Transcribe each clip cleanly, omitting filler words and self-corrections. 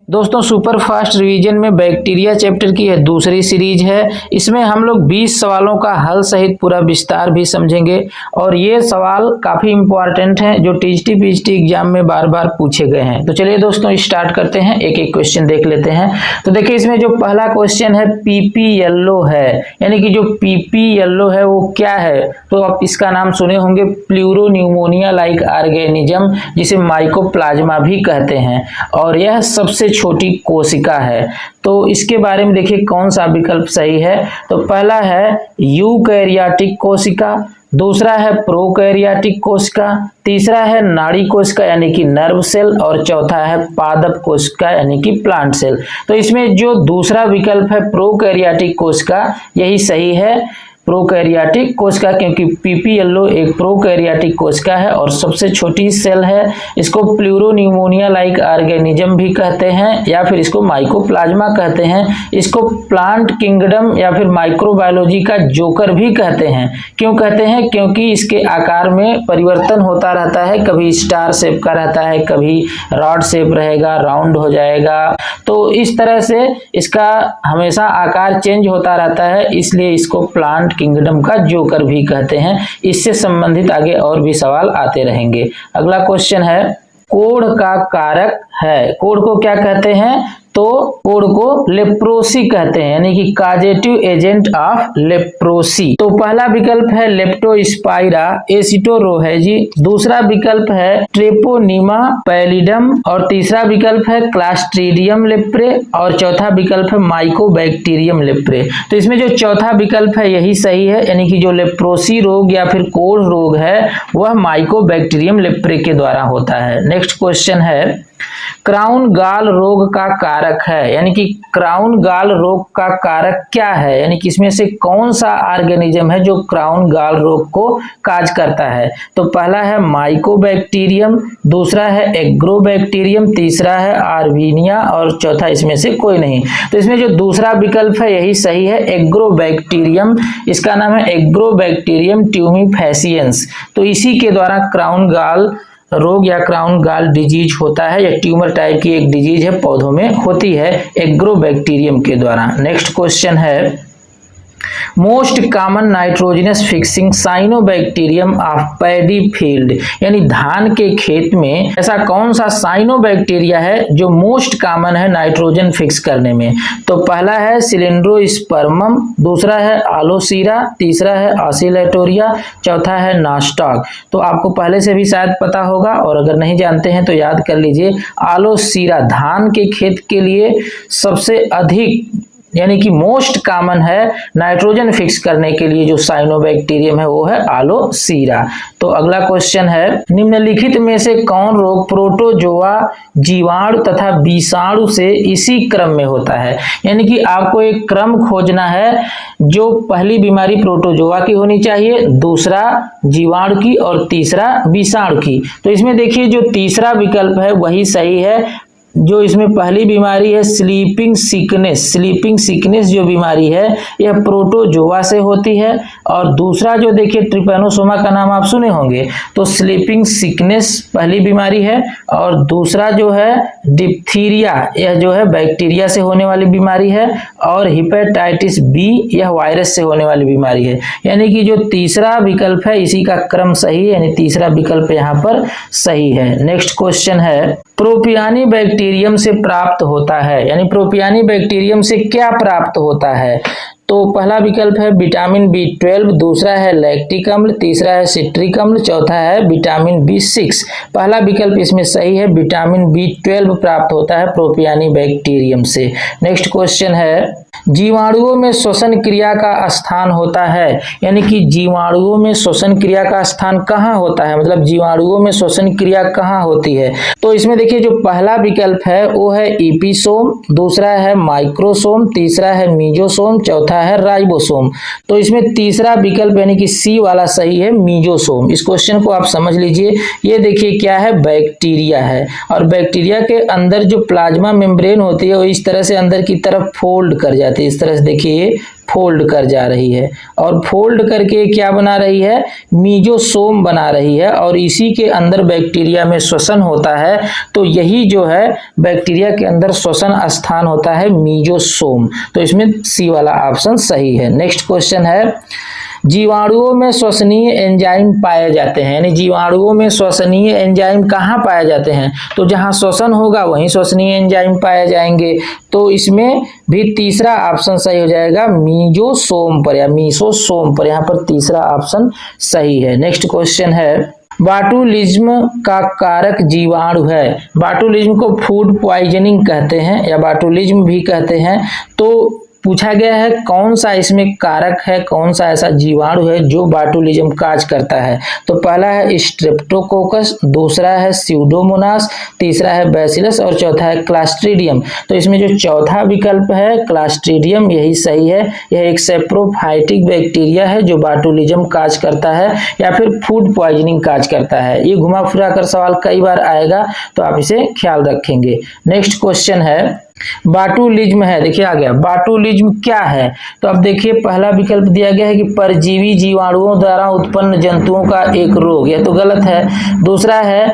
दोस्तों super fast revision में bacteria chapter की यह दूसरी सीरीज है। इसमें हम लोग 20 सवालों का हल सहित पूरा विस्तार भी समझेंगे और ये सवाल काफी इंपॉर्टेंट हैं जो टीजीटी पीजीटी एग्जाम में बार बार पूछे गए हैं। तो चलिए दोस्तों स्टार्ट करते हैं, एक एक क्वेश्चन देख लेते हैं। तो देखिए इसमें जो पहला क्वेश्चन है पीपी येलो है, यानी कि जो पीपी येलो है वो क्या है? तो आप इसका नाम सुने होंगे, प्लूरोन्यूमोनिया लाइक ऑर्गेनिज्म, जिसे माइकोप्लाज्मा भी कहते हैं और यह सबसे छोटी कोशिका है। तो इसके बारे में देखिए कौन सा विकल्प सही है। तो पहला है यूकैरियोटिक कोशिका, दूसरा है प्रोकैरियोटिक कोशिका, तीसरा है नाड़ी कोशिका यानी कि नर्व सेल और चौथा है पादप कोशिका यानी कि प्लांट सेल। तो इसमें जो दूसरा विकल्प है प्रोकैरियोटिक कोशिका यही सही है, प्रोकैरियोटिक कोशिका, क्योंकि पीपी येलो एक प्रोकैरियोटिक कोशिका है और सबसे छोटी सेल है। इसको प्लूरोन्यूमोनिया लाइक ऑर्गेनिज्म भी कहते हैं या फिर इसको माइकोप्लाज्मा कहते हैं। इसको प्लांट किंगडम या फिर माइक्रोबायोलॉजी का जोकर भी कहते हैं। क्यों कहते हैं? क्योंकि इसके आकार में परिवर्तन होता रहता है, कभी स्टार शेप का रहता है, कभी रॉड शेप रहेगा, राउंड हो जाएगा। तो इस तरह से इसका हमेशा आकार चेंज होता रहता है, इसलिए इसको प्लांट किंगडम का जोकर भी कहते हैं। इससे संबंधित आगे और भी सवाल आते रहेंगे। अगला क्वेश्चन है कोढ़ का कारक है। कोढ़ को क्या कहते हैं? तो कोढ़ को लेप्रोसी कहते हैं, यानी कि काजेटिव एजेंट ऑफ लेप्रोसी। तो पहला विकल्प है लेप्टोस्पाइरा एसिटोरोहेजी, दूसरा विकल्प है ट्रेपोनीमा पैलिडम और तीसरा विकल्प है क्लास्ट्रीडियम लेप्रे और चौथा विकल्प है माइकोबैक्टीरियम लेप्रे। तो इसमें जो चौथा विकल्प है यही सही है, यानी कि जो लेप्रोसी रोग या फिर कोढ़ रोग है वह माइकोबैक्टीरियम लेप्रे के द्वारा होता है। नेक्स्ट क्वेश्चन है क्राउन गाल रोग का कारक है, यानी कि क्राउन गाल रोग का कारक क्या है, यानी कि इसमें से कौन सा ऑर्गेनिज्म है जो क्राउन गाल रोग को काज करता है? तो पहला है माइकोबैक्टीरियम, दूसरा है एग्रोबैक्टीरियम, तीसरा है आर्वीनिया और चौथा इसमें से कोई नहीं। तो इसमें जो दूसरा विकल्प है यही सही है, एग्रोबैक्टीरियम। इसका नाम है एग्रोबैक्टीरियम ट्यूमिफेसियंस। तो इसी के द्वारा क्राउन गाल रोग या क्राउन गाल डिजीज होता है, या ट्यूमर टाइप की एक डिजीज है, पौधों में होती है एग्रोबैक्टीरियम के द्वारा। नेक्स्ट क्वेश्चन है most common nitrogenous fixing cyanobacterium of paddy field, यानी धान के खेत में ऐसा कौन सा साइनोबैक्टीरिया है जो मोस्ट कॉमन है नाइट्रोजन फिक्स करने में? तो पहला है सिलिंड्रोस्पर्मम, दूसरा है आलोसीरा, तीसरा है ऑसिलेटोरिया, चौथा है नास्टॉक। तो आपको पहले से भी शायद पता होगा और अगर नहीं जानते हैं तो याद कर लीजिए। आलोसीरा धान के खेत के लिए सबसे अधिक यानी कि मोस्ट कॉमन है नाइट्रोजन फिक्स करने के लिए जो साइनोबैक्टीरियम है वो है आलोसीरा। तो अगला क्वेश्चन है निम्नलिखित में से कौन रोग प्रोटोजोआ जीवाणु तथा विषाणु से इसी क्रम में होता है? यानी कि आपको एक क्रम खोजना है, जो पहली बीमारी प्रोटोजोआ की होनी चाहिए, दूसरा जीवाणु की और तीसरा विषाणु की। तो इसमें देखिए जो तीसरा विकल्प है वही सही है। जो इसमें पहली बीमारी है स्लीपिंग सिकनेस जो बीमारी है यह प्रोटोजोआ से होती है और दूसरा जो देखिए ट्रिपैनोसोमा का नाम आप सुने होंगे। तो स्लीपिंग सिकनेस पहली बीमारी है और दूसरा जो है डिप्थीरिया, यह जो है बैक्टीरिया से होने वाली बीमारी है और हेपेटाइटिस बी यह वायरस से होने वाली बीमारी है। यानी कि जो तीसरा विकल्प है इसी का क्रम सही है, यानी तीसरा विकल्प यहाँ पर सही है। नेक्स्ट क्वेश्चन है प्रोपियानी बैक्टीरियम से प्राप्त होता है, यानी प्रोपियानी बैक्टीरियम से क्या प्राप्त होता है? तो पहला विकल्प है विटामिन B12, दूसरा है लैक्टिक अम्ल, तीसरा है सिट्रिक अम्ल, चौथा है विटामिन B6। पहला विकल्प इसमें सही है, विटामिन B12 प्राप्त होता है प्रोपियानी बैक्टीरियम से। नेक्स्ट क्वेश्चन है जीवाणुओं में श्वसन क्रिया का स्थान होता है, यानी कि जीवाणुओं में श्वसन क्रिया का स्थान कहाँ होता है, मतलब जीवाणुओं में श्वसन क्रिया कहाँ होती है? तो इसमें देखिए जो पहला विकल्प है वो है इपीसोम, दूसरा है माइक्रोसोम, तीसरा है मीजोसोम, चौथा है राइबोसोम। तो इसमें तीसरा विकल्प यानी कि सी वाला सही है, मीजोसोम। इस क्वेश्चन को आप समझ लीजिए। ये देखिए क्या है, बैक्टीरिया है और बैक्टीरिया के अंदर जो प्लाज्मा मेम्ब्रेन होती है वो इस तरह से अंदर की तरफ फोल्ड कर जाती है। इस तरह से देखिए फोल्ड कर जा रही है और फोल्ड करके क्या बना रही है, मीजोसोम बना रही है और इसी के अंदर बैक्टीरिया में श्वसन होता है। तो यही जो है बैक्टीरिया के अंदर श्वसन स्थान होता है मीजोसोम। तो इसमें सी वाला ऑप्शन सही है। नेक्स्ट क्वेश्चन है, जीवाणुओं में श्वसनीय एंजाइम पाए जाते हैं, यानी जीवाणुओं में श्वसनीय एंजाइम कहाँ पाए जाते हैं, तो जहाँ श्वसन होगा वहीं श्वसनीय एंजाइम पाए जाएंगे। तो इसमें भी तीसरा ऑप्शन सही हो जाएगा, मीजोसोम पर या मीसोसोम पर, यहाँ पर तीसरा ऑप्शन सही है। नेक्स्ट क्वेश्चन है, बाटुलिज्म का कारक जीवाणु है। बाटुलिज्म को फूड पॉइजनिंग कहते हैं या बाटुलिज्म भी कहते हैं। तो पूछा गया है कौन सा इसमें कारक है, कौन सा ऐसा जीवाणु है जो बाटुलिज्म काज करता है। तो पहला है स्ट्रेप्टोकोकस, दूसरा है स्यूडोमोनास, तीसरा है बैसिलस और चौथा है क्लास्ट्रीडियम। तो इसमें जो चौथा विकल्प है क्लास्ट्रीडियम यही सही है। यह एक सेप्रोफाइटिक बैक्टीरिया है जो बाटुलिज्म काज करता है या फिर फूड पॉइजनिंग काज करता है। ये घुमा फिरा कर सवाल कई बार आएगा तो आप इसे ख्याल रखेंगे। नेक्स्ट क्वेश्चन है, बाटुलिज्म है, देखिए आ गया बाटुलिज्म क्या है। तो अब देखिए पहला विकल्प दिया गया है कि परजीवी जीवाणुओं द्वारा उत्पन्न जंतुओं का एक रोग, यह तो गलत है। दूसरा है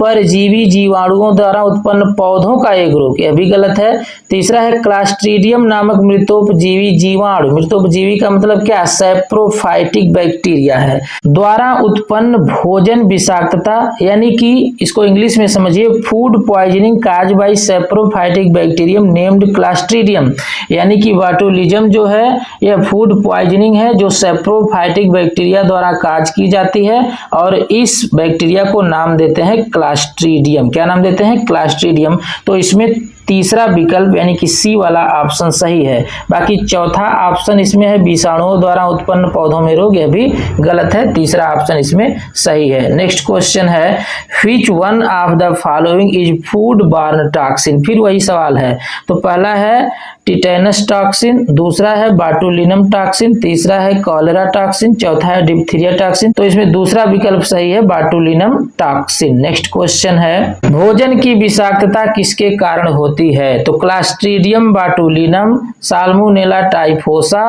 परजीवी जीवाणुओं द्वारा उत्पन्न पौधों का एक रोग, यह भी गलत है। तीसरा है क्लास्ट्रीडियम नामक मृतोपजीवी जीवाणु, मृतोपजीवी का मतलब क्या, सेप्रोफाइटिक बैक्टीरिया है, द्वारा उत्पन्न भोजन विषाक्तता, यानी कि इसको इंग्लिश में समझिए, food poisoning caused by saprophytic bacterium named Clostridium. यानी कि बाटुलिज्म जो है यह फूड पॉइजनिंग है जो सेप्रोफाइटिक बैक्टीरिया द्वारा काज की जाती है और इस बैक्टीरिया को नाम देते हैं क्लास्ट्रीडियम। क्या नाम देते हैं, क्लास्ट्रीडियम। तो इसमें तीसरा विकल्प यानी कि सी वाला ऑप्शन सही है। बाकी चौथा ऑप्शन इसमें है विषाणुओं द्वारा उत्पन्न पौधों में रोग, यह भी गलत है। तीसरा ऑप्शन इसमें सही है। नेक्स्ट क्वेश्चन है, which one of the following is food borne toxin. फिर वही सवाल है। तो पहला है टिटेनस टॉक्सिन, दूसरा है बाटुलिनम टॉक्सिन, तीसरा है कॉलेरा टॉक्सिन, चौथा है डिप्थीरिया टॉक्सिन। तो इसमें दूसरा विकल्प सही है, बाटुलिनम टॉक्सिन। नेक्स्ट क्वेश्चन है, भोजन की विषाक्तता किसके कारण होती है। तो क्लास्ट्रीडियम बाटुलिनम, साल्मोनेला टाइफोसा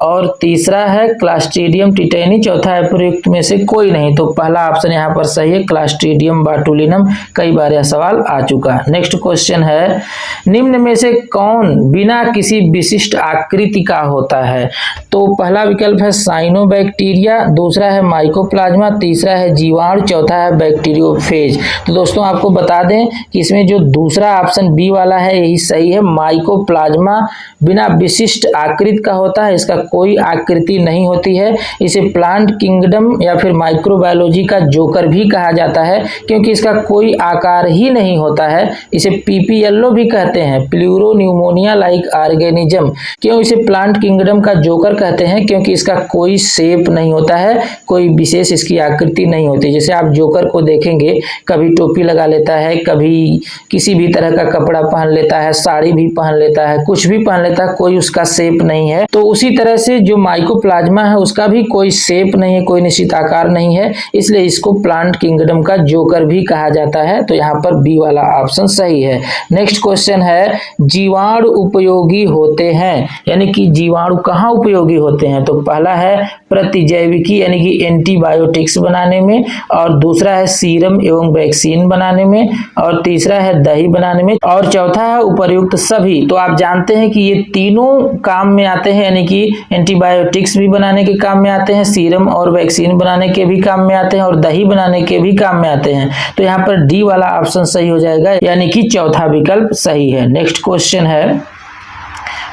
और तीसरा है क्लास्ट्रीडियम टिटेनी, चौथा है प्रयुक्त में से कोई नहीं। तो पहला ऑप्शन यहाँ पर सही है, क्लास्ट्रीडियम बाटुलिनम। कई बार यह सवाल आ चुका। नेक्स्ट क्वेश्चन है, निम्न में से कौन बिना किसी विशिष्ट आकृति का होता है। तो पहला विकल्प है साइनोबैक्टीरिया, दूसरा है माइकोप्लाज्मा, तीसरा है जीवाणु, चौथा है बैक्टीरियोफेज। तो दोस्तों आपको बता दें कि इसमें जो दूसरा ऑप्शन बी वाला है यही सही है, माइकोप्लाज्मा बिना विशिष्ट आकृति का होता है, इसका कोई आकृति नहीं होती है। इसे प्लांट किंगडम या फिर माइक्रोबायोलॉजी का जोकर भी कहा जाता है क्योंकि इसका कोई आकार ही नहीं होता है। इसे पीपीएलओ भी कहते हैं, प्लूरो न्यूमोनिया लाइक ऑर्गेनिज्म। क्यों इसे प्लांट किंगडम का जोकर कहते हैं, क्योंकि इसका कोई शेप नहीं होता है, कोई विशेष इसकी आकृति नहीं होती। जैसे आप जोकर को देखेंगे, कभी टोपी लगा लेता है, कभी किसी भी तरह का कपड़ा पहन लेता है, साड़ी भी पहन लेता है, कुछ भी पहन लेता है, कोई उसका शेप नहीं है। तो उसी तरह से जो माइकोप्लाज्मा है उसका भी कोई शेप नहीं है, कोई निश्चित आकार नहीं है, इसलिए इसको प्लांट किंगडम का जोकर भी कहा जाता है। तो यहाँ पर बी वाला ऑप्शन सही है। नेक्स्ट क्वेश्चन है, जीवाणु उपयोगी होते हैं, यानी कि जीवाणु कहाँ उपयोगी होते हैं। तो पहला है प्रतिजैविकी यानी कि एंटीबायोटिक्स बनाने में, और दूसरा है सीरम एवं वैक्सीन बनाने में, और तीसरा है दही बनाने में, और चौथा है उपर्युक्त सभी। तो आप जानते हैं कि ये तीनों काम में आते हैं, यानी कि एंटीबायोटिक्स भी बनाने के काम में आते हैं, सीरम और वैक्सीन बनाने के भी काम में आते हैं, और दही बनाने के भी काम में आते हैं। तो यहाँ पर डी वाला ऑप्शन सही हो जाएगा, यानी कि चौथा विकल्प सही है। नेक्स्ट क्वेश्चन है,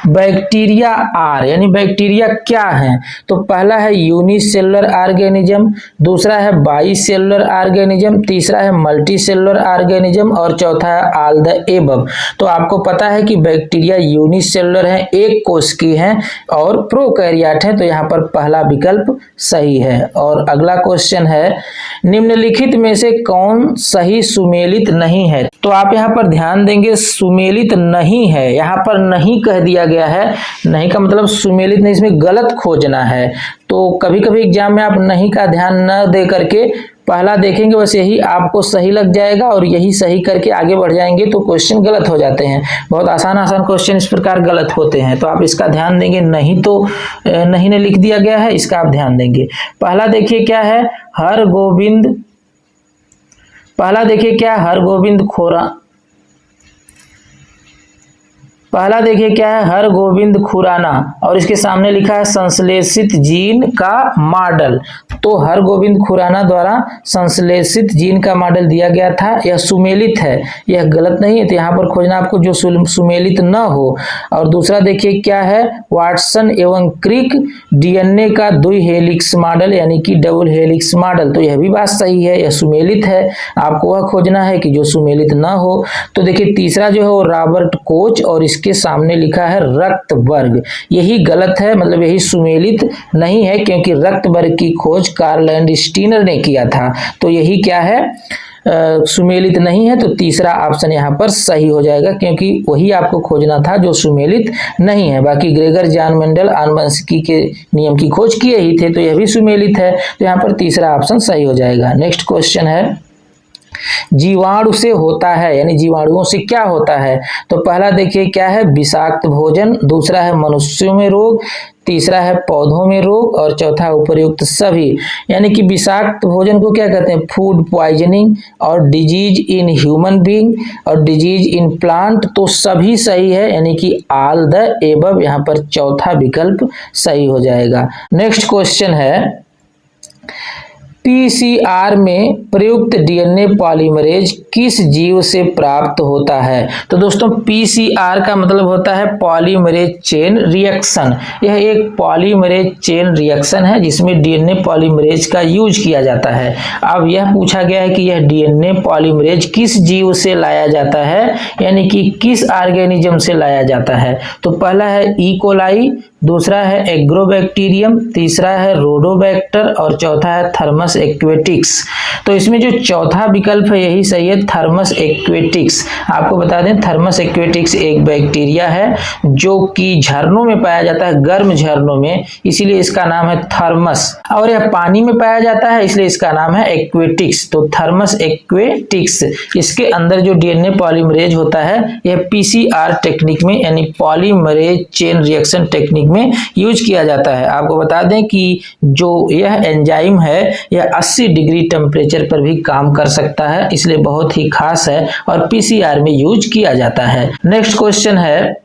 बैक्टीरिया आर यानी बैक्टीरिया क्या है। तो पहला है यूनिसेलुलर ऑर्गेनिज्म, दूसरा है बाइसेलुलर ऑर्गेनिज्म, तीसरा है मल्टीसेलुलर ऑर्गेनिज्म, और चौथा है ऑल द एबव। तो आपको पता है कि बैक्टीरिया यूनिसेलुलर है, एक कोश की है, और प्रोकैरियोट है। तो यहाँ पर पहला विकल्प सही है। और अगला क्वेश्चन है, निम्नलिखित में से कौन सही सुमेलित नहीं है। तो आप यहाँ पर ध्यान देंगे, सुमेलित नहीं है, यहाँ पर नहीं कह दिया गया है। नहीं का मतलब सुमेलित नहीं, इसमें गलत खोजना है। तो कभी कभी एग्जाम में आप नहीं का ध्यान न दे करके पहला देखेंगे, बस यही आपको सही लग जाएगा और यही सही करके आगे बढ़ जाएंगे तो क्वेश्चन गलत हो जाते हैं। बहुत आसान आसान क्वेश्चन इस प्रकार गलत होते हैं, तो आप इसका ध्यान देंगे। नहीं तो नहीं ने लिख दिया गया है, इसका आप ध्यान देंगे। पहला देखिए क्या है, हर गोविंद खुराना और इसके सामने लिखा है संश्लेषित जीन का मॉडल। तो हर गोविंद खुराना द्वारा संश्लेषित जीन का मॉडल दिया गया था, यह सुमेलित है, यह गलत नहीं है। तो यहाँ पर खोजना आपको जो सुमेलित न हो। और दूसरा देखिए क्या है, वाटसन एवं क्रिक डीएनए का द्वि हेलिक्स मॉडल यानी कि डबल हेलिक्स मॉडल। तो यह भी बात सही है, यह सुमेलित है, आपको वह खोजना है कि जो सुमेलित न हो। तो देखिए तीसरा जो है वो रॉबर्ट कोच और इसके सामने लिखा है रक्त वर्ग, यही गलत है, मतलब यही सुमेलित नहीं है, क्योंकि रक्त वर्ग की खोज कार्ल लैंडस्टीनर ने किया था। तो यही क्या है, सुमेलित नहीं है। तो तीसरा ऑप्शन यहाँ पर सही हो जाएगा, क्योंकि वही आपको खोजना था जो सुमेलित नहीं है। बाकी ग्रेगर जॉन मेंडल आनुवंशिकी के नियम की खोज किए ही थे, तो यह भी सुमेलित है। तो यहाँ पर तीसरा ऑप्शन सही हो जाएगा। नेक्स्ट क्वेश्चन है, जीवाणु से होता है यानी जीवाणुओं से क्या होता है। तो पहला देखिए क्या है, विषाक्त भोजन, दूसरा है मनुष्यों में रोग, तीसरा है पौधों में रोग और चौथा उपर्युक्त सभी। यानी कि विषाक्त भोजन को क्या कहते हैं, फूड पॉइजनिंग, और डिजीज इन ह्यूमन बीइंग और डिजीज इन प्लांट। तो सभी सही है, यानी कि ऑल द एबव, यहाँ पर चौथा विकल्प सही हो जाएगा। नेक्स्ट क्वेश्चन है, पीसीआर में प्रयुक्त डीएनए पॉलीमरेज किस जीव से प्राप्त होता है। तो दोस्तों पीसीआर का मतलब होता है पॉलीमरेज चेन रिएक्शन। यह एक पॉलीमरेज चेन रिएक्शन है जिसमें डीएनए पॉलीमरेज का यूज किया जाता है। अब यह पूछा गया है कि यह डीएनए पॉलीमरेज किस जीव से लाया जाता है, यानी कि किस ऑर्गेनिज्म से लाया जाता है। तो पहला है ई कोलाई, दूसरा है एग्रोबैक्टीरियम, तीसरा है रोडोबैक्टर और चौथा है थर्मस एक्वेटिक्स। तो इसमें जो चौथा विकल्प है यही सही है, थर्मस एक्वेटिक्स। आपको बता दें थर्मस एक्वेटिक्स एक बैक्टीरिया है जो कि झरनों में पाया जाता है, गर्म झरनों में, इसीलिए इसका नाम है थर्मस। और यह पानी में पाया जाता है इसलिए इसका नाम है एक्वेटिक्स। तो थर्मस एक्वेटिक्स, इसके अंदर जो डीएनए पॉलीमरेज होता है यह पीसीआर टेक्निक में यानी पॉलीमरेज चेन रिएक्शन टेक्निक में यूज किया जाता है। आपको बता दें कि जो यह एंजाइम है यह 80 डिग्री टेम्परेचर पर भी काम कर सकता है, इसलिए बहुत ही खास है और पीसीआर में यूज किया जाता है। नेक्स्ट क्वेश्चन है,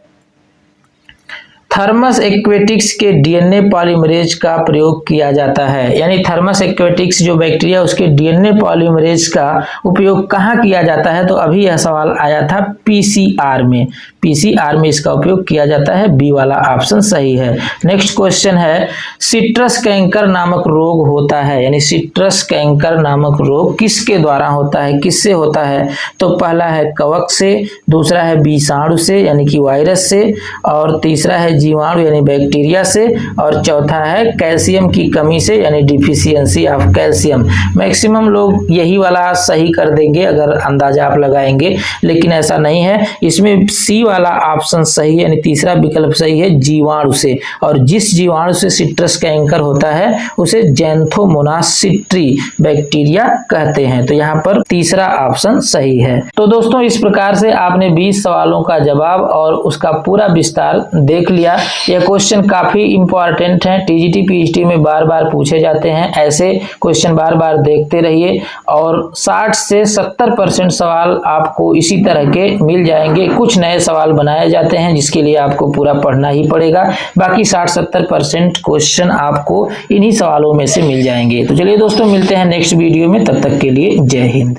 थर्मस एक्वेटिक्स के डीएनए पॉलीमरेज का प्रयोग किया जाता है, यानी थर्मस एक्वेटिक्स जो बैक्टीरिया उसके डीएनए पॉलीमरेज का उपयोग कहाँ किया जाता है। तो अभी यह सवाल आया था पीसीआर में, पीसीआर में इसका उपयोग किया जाता है, बी वाला ऑप्शन सही है। नेक्स्ट क्वेश्चन है, सिट्रस कैंकर नामक रोग होता है, यानी सिट्रस कैंकर नामक रोग किसके द्वारा होता है, किससे होता है। तो पहला है कवक से, दूसरा है विषाणु से यानी कि वायरस से, और तीसरा है जीवाणु यानी बैक्टीरिया से, और चौथा है कैल्शियम की कमी से यानी डिफिशियंसी ऑफ कैल्शियम। मैक्सिमम लोग यही वाला सही कर देंगे अगर अंदाजा आप लगाएंगे, लेकिन ऐसा नहीं है। इसमें सी वाला ऑप्शन सही है, यानी तीसरा विकल्प सही है, जीवाणु से। और जिस जीवाणु से सिट्रस कैंकर होता है उसे जैंथोमोनास सिट्री बैक्टीरिया कहते हैं। तो यहाँ पर तीसरा ऑप्शन सही है। तो दोस्तों इस प्रकार से आपने 20 सवालों का जवाब और उसका पूरा विस्तार देख लिया। यह क्वेश्चन काफी इंपॉर्टेंट है, टीजीटी पीएचडी में बार बार पूछे जाते हैं। ऐसे क्वेश्चन बार बार देखते रहिए और 60 से 70% सवाल आपको इसी तरह के मिल जाएंगे। कुछ नए सवाल बनाए जाते हैं जिसके लिए आपको पूरा पढ़ना ही पड़ेगा, बाकी 60-70% क्वेश्चन आपको इन्हीं सवालों में से मिल जाएंगे। तो चलिए दोस्तों मिलते हैं नेक्स्ट वीडियो में, तब तक के लिए जय हिंद।